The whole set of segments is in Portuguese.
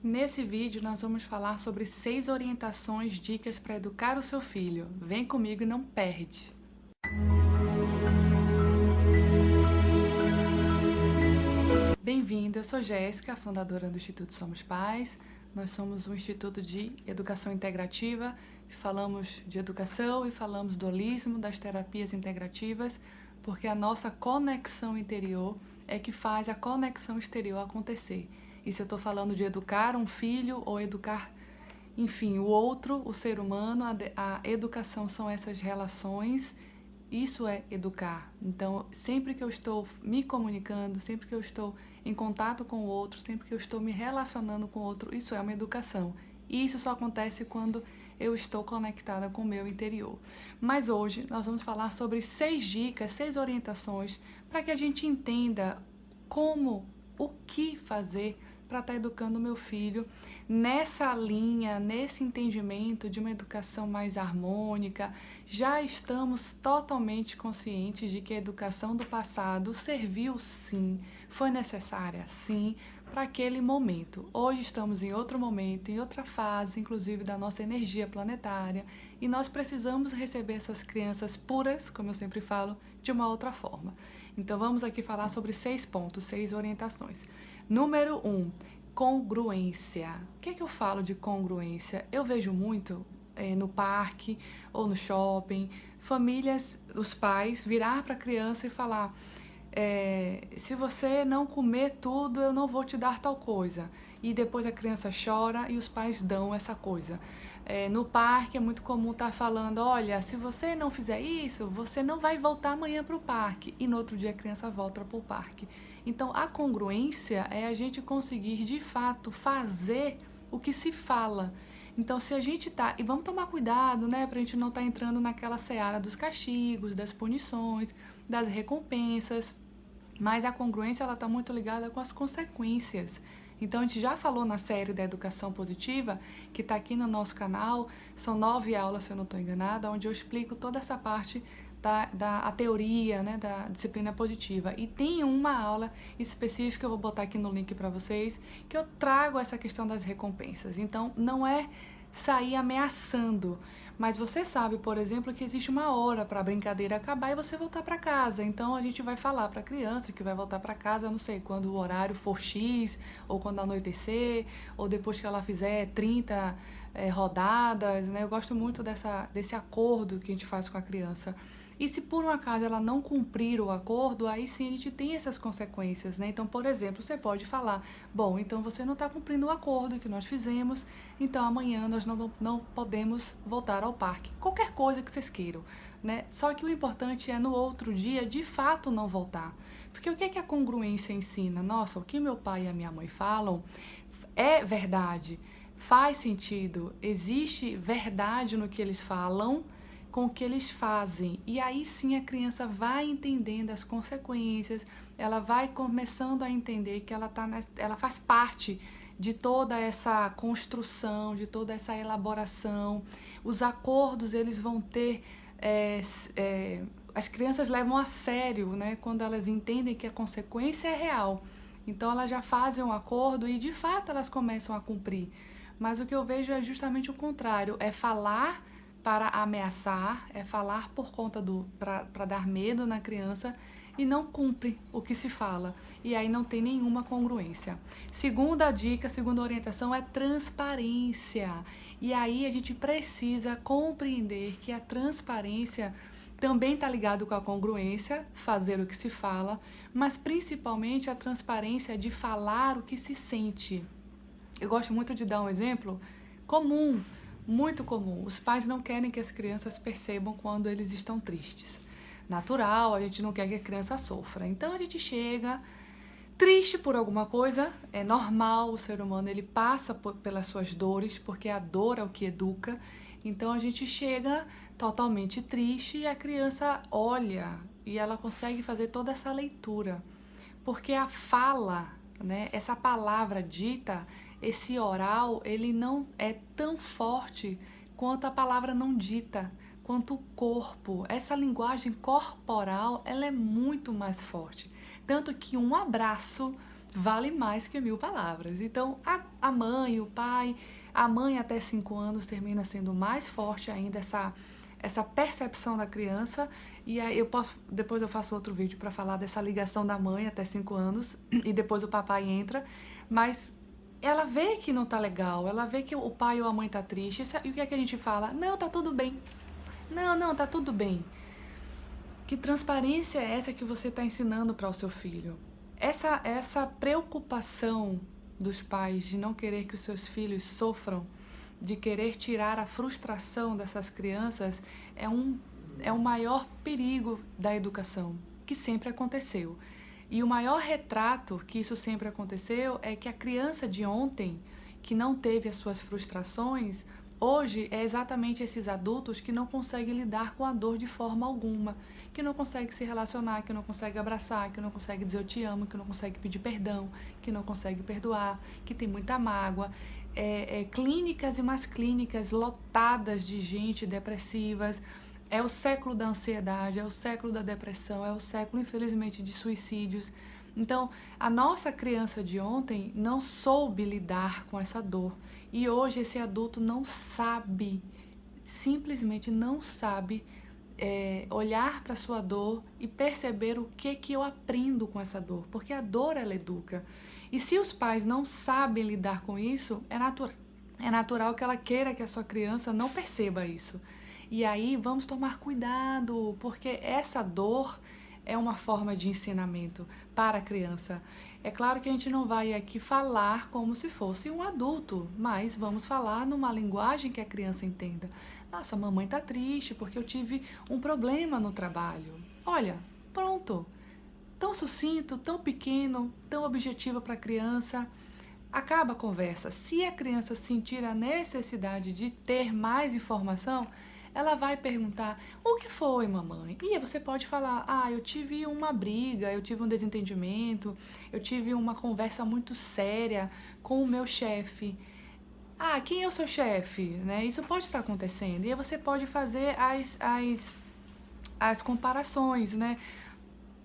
Nesse vídeo nós vamos falar sobre 6 orientações, dicas para educar o seu filho. Vem comigo e não perde! Bem-vindo, eu sou Jéssica, fundadora do Instituto Somos Pais. Nós somos um instituto de educação integrativa, falamos de educação e falamos do holismo, das terapias integrativas, porque a nossa conexão interior é que faz a conexão exterior acontecer. E se eu estou falando de educar um filho ou educar, enfim, o outro, o ser humano, a educação são essas relações, isso é educar. Então, sempre que eu estou me comunicando, sempre que eu estou em contato com o outro, sempre que eu estou me relacionando com o outro, isso é uma educação. E isso só acontece quando eu estou conectada com o meu interior. Mas hoje nós vamos falar sobre 6 dicas, 6 orientações para que a gente entenda o que fazer para estar educando o meu filho nessa linha, nesse entendimento de uma educação mais harmônica. Já estamos totalmente conscientes de que a educação do passado serviu sim, foi necessária sim, para aquele momento. Hoje estamos em outro momento, em outra fase, inclusive da nossa energia planetária, e nós precisamos receber essas crianças puras, como eu sempre falo, de uma outra forma. Então vamos aqui falar sobre 6 pontos, 6 orientações. Número 1, congruência. O que é que eu falo de congruência? Eu vejo muito no parque ou no shopping, famílias, os pais virar para a criança e falar: se você não comer tudo, eu não vou te dar tal coisa. E depois a criança chora e os pais dão essa coisa. No parque é muito comum estar falando: olha, se você não fizer isso, você não vai voltar amanhã para o parque. E no outro dia a criança volta para o parque. Então a congruência é a gente conseguir de fato fazer o que se fala. Então se a gente tá, e vamos tomar cuidado, né, pra gente não estar entrando naquela seara dos castigos, das punições, das recompensas, mas a congruência ela tá muito ligada com as consequências. Então a gente já falou na série da educação positiva, que está aqui no nosso canal, são 9 aulas, se eu não estou enganada, onde eu explico toda essa parte da teoria, né, da disciplina positiva. E tem uma aula específica, eu vou botar aqui no link para vocês, que eu trago essa questão das recompensas. Então não é sair ameaçando, mas você sabe, por exemplo, que existe uma hora para a brincadeira acabar e você voltar para casa. Então a gente vai falar para a criança que vai voltar para casa, não sei, quando o horário for X, ou quando anoitecer, ou depois que ela fizer 30 rodadas, né? Eu gosto muito desse acordo que a gente faz com a criança. E se por um acaso ela não cumprir o acordo, aí sim a gente tem essas consequências, né? Então, por exemplo, você pode falar: bom, então você não está cumprindo o acordo que nós fizemos, então amanhã nós não podemos voltar ao parque. Qualquer coisa que vocês queiram, né? Só que o importante é no outro dia, de fato, não voltar. Porque o que é que a congruência ensina? Nossa, o que meu pai e a minha mãe falam é verdade, faz sentido, existe verdade no que eles falam, com o que eles fazem, e aí sim a criança vai entendendo as consequências, ela vai começando a entender que ela faz parte de toda essa construção, de toda essa elaboração. Os acordos eles vão ter, as crianças levam a sério, né, quando elas entendem que a consequência é real. Então elas já fazem um acordo e de fato elas começam a cumprir. Mas o que eu vejo é justamente o contrário, é falar para ameaçar, é falar por conta para dar medo na criança e não cumpre o que se fala. E aí não tem nenhuma congruência. Segunda dica, segunda orientação é transparência. E aí a gente precisa compreender que a transparência também está ligado com a congruência, fazer o que se fala, mas principalmente a transparência de falar o que se sente. Eu gosto muito de dar um exemplo comum, muito comum. Os pais não querem que as crianças percebam quando eles estão tristes. Natural, a gente não quer que a criança sofra. Então a gente chega triste por alguma coisa, é normal, o ser humano ele passa pelas suas dores, porque a dor é o que educa. Então a gente chega totalmente triste e a criança olha e ela consegue fazer toda essa leitura. Porque a fala, né, essa palavra dita, esse oral, ele não é tão forte quanto a palavra não dita, quanto o corpo. Essa linguagem corporal, ela é muito mais forte. Tanto que um abraço vale mais que 1000 palavras. Então, a mãe, o pai, a mãe até 5 anos termina sendo mais forte ainda essa percepção da criança. E aí depois eu faço outro vídeo para falar dessa ligação da mãe até 5 anos e depois o papai entra, mas ela vê que não tá legal, ela vê que o pai ou a mãe tá triste, e o que é que a gente fala? Não, tá tudo bem. Não, tá tudo bem. Que transparência é essa que você está ensinando para o seu filho? Essa preocupação dos pais de não querer que os seus filhos sofram, de querer tirar a frustração dessas crianças, é um maior perigo da educação, que sempre aconteceu. E o maior retrato que isso sempre aconteceu é que a criança de ontem, que não teve as suas frustrações, hoje é exatamente esses adultos que não conseguem lidar com a dor de forma alguma, que não conseguem se relacionar, que não conseguem abraçar, que não conseguem dizer eu te amo, que não conseguem pedir perdão, que não conseguem perdoar, que tem muita mágoa. Clínicas e mais clínicas lotadas de gente depressivas. É o século da ansiedade, é o século da depressão, é o século, infelizmente, de suicídios. Então, a nossa criança de ontem não soube lidar com essa dor. E hoje esse adulto não sabe, simplesmente não sabe olhar para a sua dor e perceber o que eu aprendo com essa dor. Porque a dor, ela educa. E se os pais não sabem lidar com isso, é natural que ela queira que a sua criança não perceba isso. E aí vamos tomar cuidado, porque essa dor é uma forma de ensinamento para a criança. É claro que a gente não vai aqui falar como se fosse um adulto, mas vamos falar numa linguagem que a criança entenda. Nossa, a mamãe tá triste porque eu tive um problema no trabalho. Olha, pronto. Tão sucinto, tão pequeno, tão objetivo para a criança. Acaba a conversa. Se a criança sentir a necessidade de ter mais informação, ela vai perguntar, o que foi, mamãe? E aí você pode falar, eu tive uma briga, eu tive um desentendimento, eu tive uma conversa muito séria com o meu chefe. Quem é o seu chefe? Né? Isso pode estar acontecendo. E aí você pode fazer as comparações, né?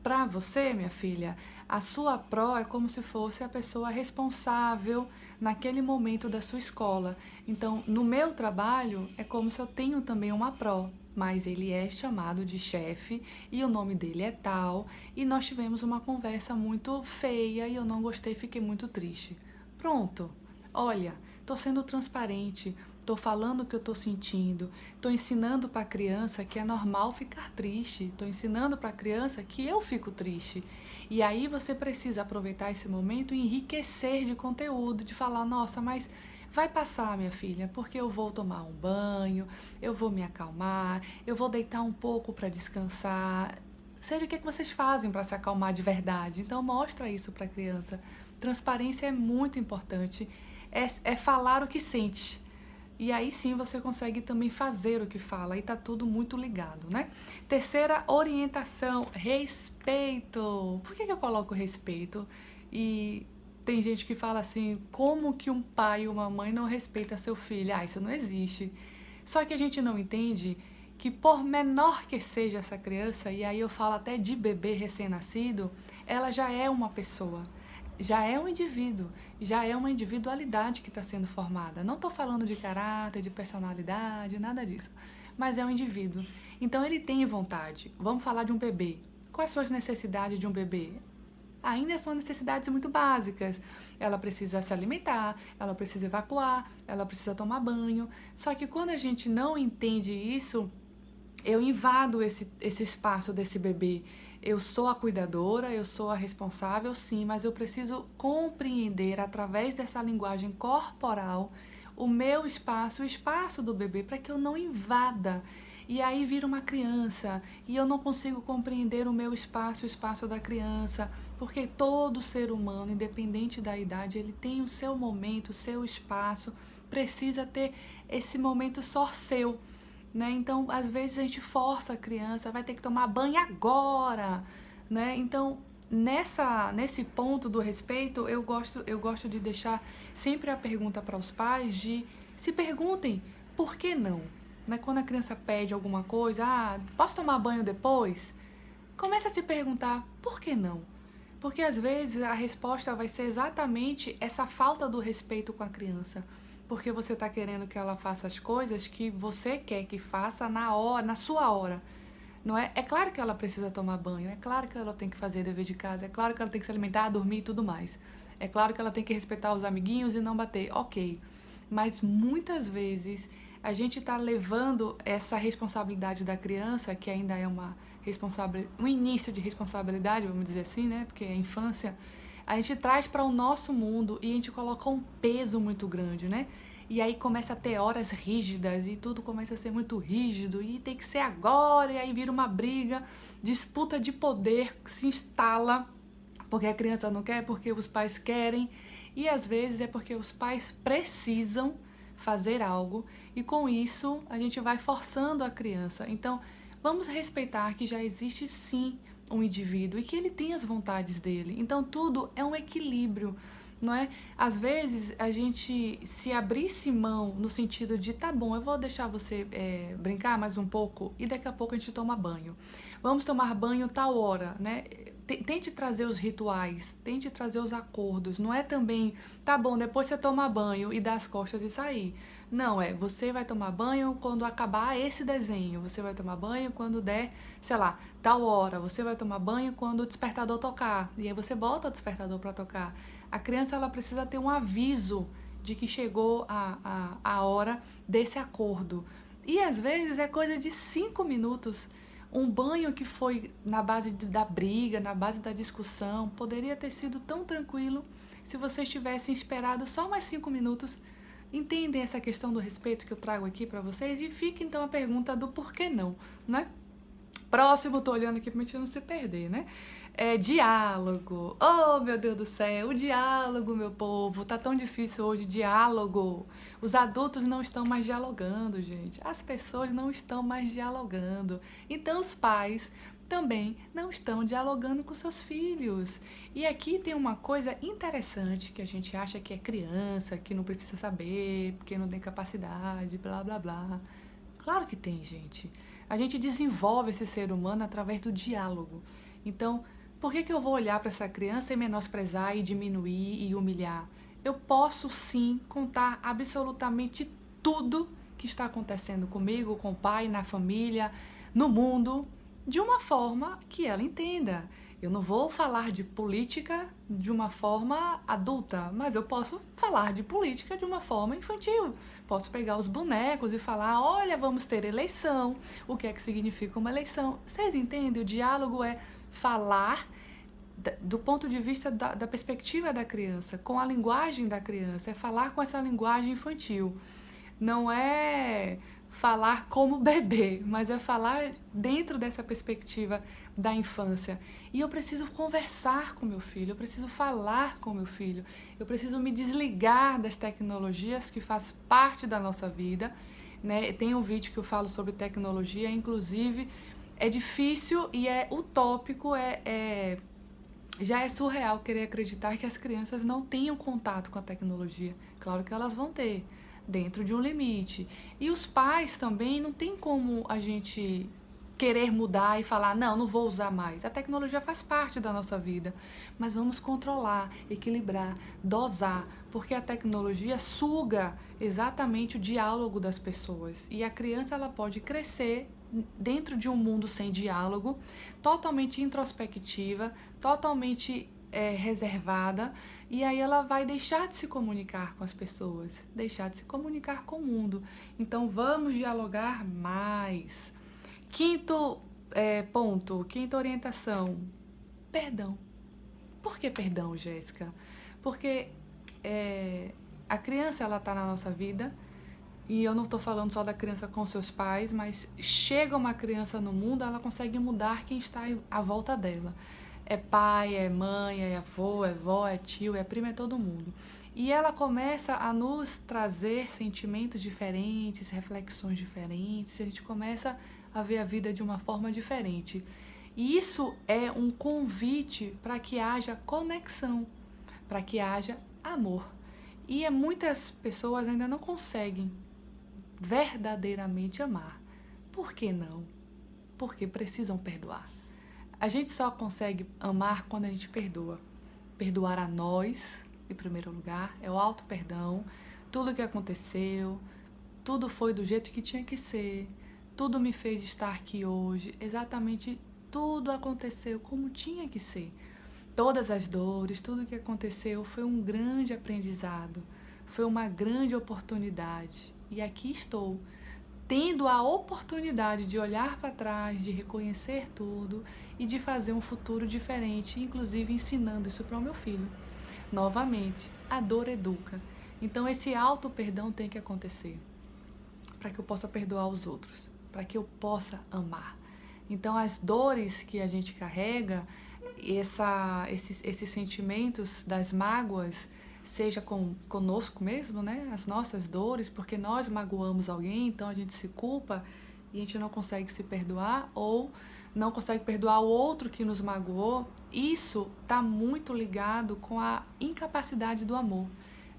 Para você, minha filha, a sua pró é como se fosse a pessoa responsável naquele momento da sua escola. Então, no meu trabalho, é como se eu tenho também uma pró, mas ele é chamado de chefe e o nome dele é tal, e nós tivemos uma conversa muito feia e eu não gostei, fiquei muito triste. Pronto. Olha, tô sendo transparente. Estou falando o que eu estou sentindo, estou ensinando para a criança que é normal ficar triste, estou ensinando para a criança que eu fico triste. E aí você precisa aproveitar esse momento e enriquecer de conteúdo, de falar, nossa, mas vai passar, minha filha, porque eu vou tomar um banho, eu vou me acalmar, eu vou deitar um pouco para descansar. Seja o que vocês fazem para se acalmar de verdade. Então mostra isso para a criança. Transparência é muito importante, é falar o que sente. E aí sim você consegue também fazer o que fala, e tá tudo muito ligado, né? Terceira orientação, respeito. Por que eu coloco respeito? E tem gente que fala assim, como que um pai ou uma mãe não respeita seu filho? Isso não existe. Só que a gente não entende que por menor que seja essa criança, e aí eu falo até de bebê recém-nascido, ela já é uma pessoa. Já é um indivíduo, já é uma individualidade que está sendo formada. Não estou falando de caráter, de personalidade, nada disso. Mas é um indivíduo. Então ele tem vontade. Vamos falar de um bebê. Quais são as necessidades de um bebê? Ainda são necessidades muito básicas. Ela precisa se alimentar, ela precisa evacuar, ela precisa tomar banho. Só que quando a gente não entende isso, eu invado esse espaço desse bebê. Eu sou a cuidadora, eu sou a responsável, sim, mas eu preciso compreender através dessa linguagem corporal o meu espaço, o espaço do bebê, para que eu não invada. E aí vira uma criança e eu não consigo compreender o meu espaço, o espaço da criança, porque todo ser humano, independente da idade, ele tem o seu momento, o seu espaço, precisa ter esse momento só seu. Né? Então, às vezes a gente força a criança, vai ter que tomar banho agora, né? Então, nesse ponto do respeito, eu gosto de deixar sempre a pergunta para os pais de se perguntem por que não, né? Quando a criança pede alguma coisa, posso tomar banho depois? Começa a se perguntar por que não? Porque às vezes a resposta vai ser exatamente essa falta do respeito com a criança. Porque você está querendo que ela faça as coisas que você quer que faça na hora, na sua hora. Não é? É claro que ela precisa tomar banho, é claro que ela tem que fazer dever de casa, é claro que ela tem que se alimentar, dormir e tudo mais. É claro que ela tem que respeitar os amiguinhos e não bater, ok. Mas muitas vezes a gente está levando essa responsabilidade da criança, que ainda é um início de responsabilidade, vamos dizer assim, né? Porque é a infância, a gente traz para o nosso mundo e a gente coloca um peso muito grande, né? E aí começa a ter horas rígidas e tudo começa a ser muito rígido e tem que ser agora, e aí vira uma briga, disputa de poder se instala porque a criança não quer, porque os pais querem, e às vezes é porque os pais precisam fazer algo e com isso a gente vai forçando a criança. Então, vamos respeitar que já existe sim um indivíduo e que ele tem as vontades dele. Então, tudo é um equilíbrio, não é? Às vezes a gente se abrisse mão no sentido de tá bom, eu vou deixar você brincar mais um pouco e daqui a pouco a gente toma banho. Vamos tomar banho tal hora, né? Tente trazer os rituais, tente trazer os acordos. Não é também, tá bom, depois você toma banho e dá as costas e sair. Não, você vai tomar banho quando acabar esse desenho. Você vai tomar banho quando der, sei lá, tal hora. Você vai tomar banho quando o despertador tocar. E aí você bota o despertador para tocar. A criança, ela precisa ter um aviso de que chegou a hora desse acordo. E às vezes é coisa de 5 minutos. Um banho que foi na base da briga, na base da discussão, poderia ter sido tão tranquilo se vocês tivessem esperado só mais 5 minutos. Entendem essa questão do respeito que eu trago aqui para vocês? E fica então a pergunta do porquê não, né? Próximo, tô olhando aqui pra gente não se perder, né? Diálogo. Oh, meu Deus do céu, o diálogo, meu povo. Tá tão difícil hoje, diálogo. Os adultos não estão mais dialogando, gente. As pessoas não estão mais dialogando. Então, os pais também não estão dialogando com seus filhos. E aqui tem uma coisa interessante que a gente acha que é criança, que não precisa saber, porque não tem capacidade, blá, blá, blá. Claro que tem, gente. A gente desenvolve esse ser humano através do diálogo. Então, por que eu vou olhar para essa criança e menosprezar e diminuir e humilhar? Eu posso sim contar absolutamente tudo que está acontecendo comigo, com o pai, na família, no mundo, de uma forma que ela entenda. Eu não vou falar de política de uma forma adulta, mas eu posso falar de política de uma forma infantil. Posso pegar os bonecos e falar, olha, vamos ter eleição, o que é que significa uma eleição? Vocês entendem? O diálogo é falar do ponto de vista da perspectiva da criança, com a linguagem da criança, é falar com essa linguagem infantil. Não é falar como bebê, mas é falar dentro dessa perspectiva da infância. E eu preciso conversar com meu filho, eu preciso falar com meu filho, eu preciso me desligar das tecnologias que faz parte da nossa vida, né? Tem um vídeo que eu falo sobre tecnologia, inclusive é difícil e é utópico, já é surreal querer acreditar que as crianças não tenham contato com a tecnologia. Claro que elas vão ter, dentro de um limite. E os pais também, não tem como a gente querer mudar e falar, não vou usar mais. A tecnologia faz parte da nossa vida, mas vamos controlar, equilibrar, dosar, porque a tecnologia suga exatamente o diálogo das pessoas. E a criança, ela pode crescer dentro de um mundo sem diálogo, totalmente introspectiva, totalmente reservada, e aí ela vai deixar de se comunicar com as pessoas, deixar de se comunicar com o mundo. Então vamos dialogar mais. Quinto ponto, quinta orientação, perdão. Por que perdão, Jéssica? Porque a criança, ela está na nossa vida, e eu não estou falando só da criança com seus pais, mas chega uma criança no mundo, ela consegue mudar quem está à volta dela. É pai, é mãe, é avô, é vó, é tio, é primo, é todo mundo. E ela começa a nos trazer sentimentos diferentes, reflexões diferentes, e a gente começa a ver a vida de uma forma diferente. E isso é um convite para que haja conexão, para que haja amor. E muitas pessoas ainda não conseguem verdadeiramente amar. Por que não? Porque precisam perdoar. A gente só consegue amar quando a gente perdoa. Perdoar a nós, em primeiro lugar, é o auto-perdão. Tudo que aconteceu, tudo foi do jeito que tinha que ser, tudo me fez estar aqui hoje, exatamente tudo aconteceu como tinha que ser. Todas as dores, tudo que aconteceu foi um grande aprendizado, foi uma grande oportunidade. E aqui estou, tendo a oportunidade de olhar para trás, de reconhecer tudo e de fazer um futuro diferente, inclusive ensinando isso para o meu filho. Novamente, a dor educa. Então esse auto-perdão tem que acontecer para que eu possa perdoar os outros, para que eu possa amar. Então as dores que a gente carrega, esses sentimentos das mágoas, seja conosco mesmo, né? As nossas dores, porque nós magoamos alguém, então a gente se culpa e a gente não consegue se perdoar ou não consegue perdoar o outro que nos magoou. Isso está muito ligado com a incapacidade do amor.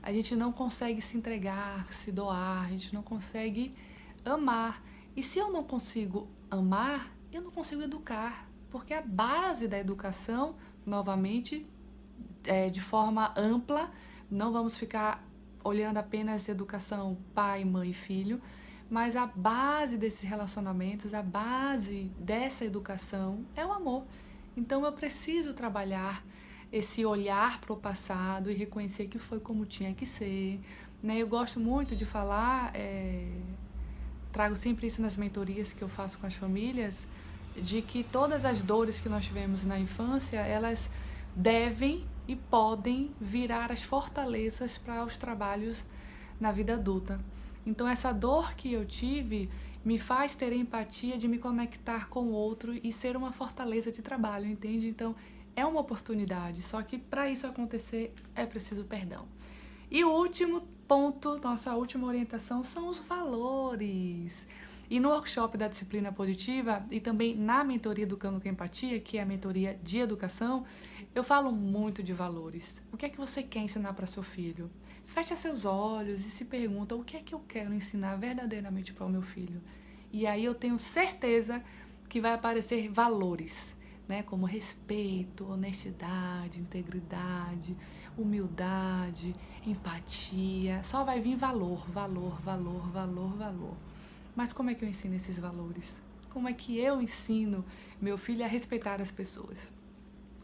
A gente não consegue se entregar, se doar, a gente não consegue amar. E se eu não consigo amar, eu não consigo educar, porque a base da educação, novamente, de forma ampla, não vamos ficar olhando apenas educação pai, mãe e filho, mas a base desses relacionamentos, a base dessa educação é o amor. Então eu preciso trabalhar esse olhar para o passado e reconhecer que foi como tinha que ser, né? Eu gosto muito de falar, trago sempre isso nas mentorias que eu faço com as famílias, de que todas as dores que nós tivemos na infância, elas devem e podem virar as fortalezas para os trabalhos na vida adulta. Então essa dor que eu tive me faz ter empatia de me conectar com o outro e ser uma fortaleza de trabalho, entende? Então é uma oportunidade, só que para isso acontecer é preciso perdão. E o último ponto, nossa última orientação, são os valores. E no workshop da disciplina positiva e também na mentoria Educando com Empatia, que é a mentoria de educação, eu falo muito de valores. O que é que você quer ensinar para seu filho? Fecha seus olhos e se pergunta o que é que eu quero ensinar verdadeiramente para o meu filho. E aí eu tenho certeza que vai aparecer valores, né, como respeito, honestidade, integridade, humildade, empatia. Só vai vir valor, valor, valor, valor, valor. Mas como é que eu ensino esses valores? Como é que eu ensino meu filho a respeitar as pessoas?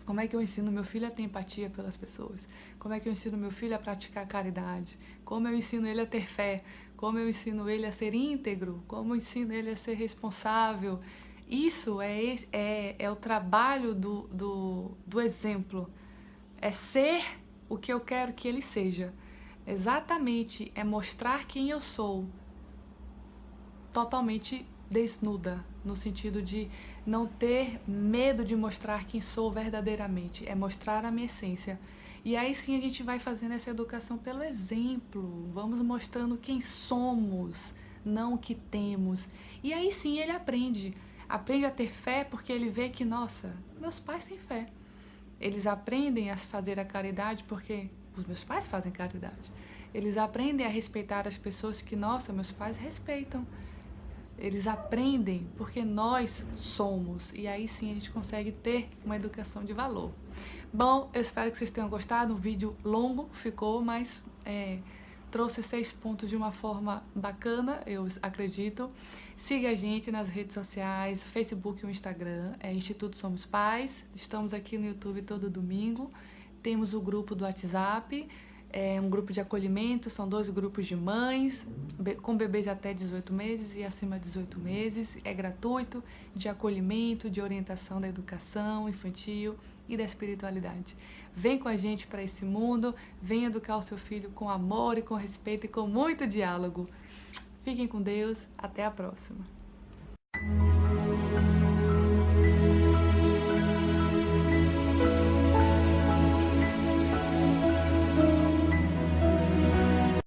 Como é que eu ensino meu filho a ter empatia pelas pessoas? Como é que eu ensino meu filho a praticar caridade? Como eu ensino ele a ter fé? Como eu ensino ele a ser íntegro? Como eu ensino ele a ser responsável? Isso é o trabalho do exemplo. É ser o que eu quero que ele seja. Exatamente, é mostrar quem eu sou. Totalmente desnuda, no sentido de não ter medo de mostrar quem sou verdadeiramente, é mostrar a minha essência. E aí sim a gente vai fazendo essa educação pelo exemplo, vamos mostrando quem somos, não o que temos. E aí sim ele aprende a ter fé porque ele vê que, nossa, meus pais têm fé. Eles aprendem a fazer a caridade porque os meus pais fazem caridade. Eles aprendem a respeitar as pessoas que, nossa, meus pais respeitam. Eles aprendem porque nós somos, e aí sim a gente consegue ter uma educação de valor. Bom, eu espero que vocês tenham gostado, um vídeo longo ficou, mas trouxe 6 pontos de uma forma bacana, eu acredito. Siga a gente nas redes sociais, Facebook e o Instagram, Instituto Somos Pais. Estamos aqui no YouTube todo domingo, temos o grupo do WhatsApp, um grupo de acolhimento, são 2 grupos de mães, com bebês até 18 meses e acima de 18 meses. É gratuito, de acolhimento, de orientação da educação infantil e da espiritualidade. Vem com a gente para esse mundo, vem educar o seu filho com amor e com respeito e com muito diálogo. Fiquem com Deus, até a próxima.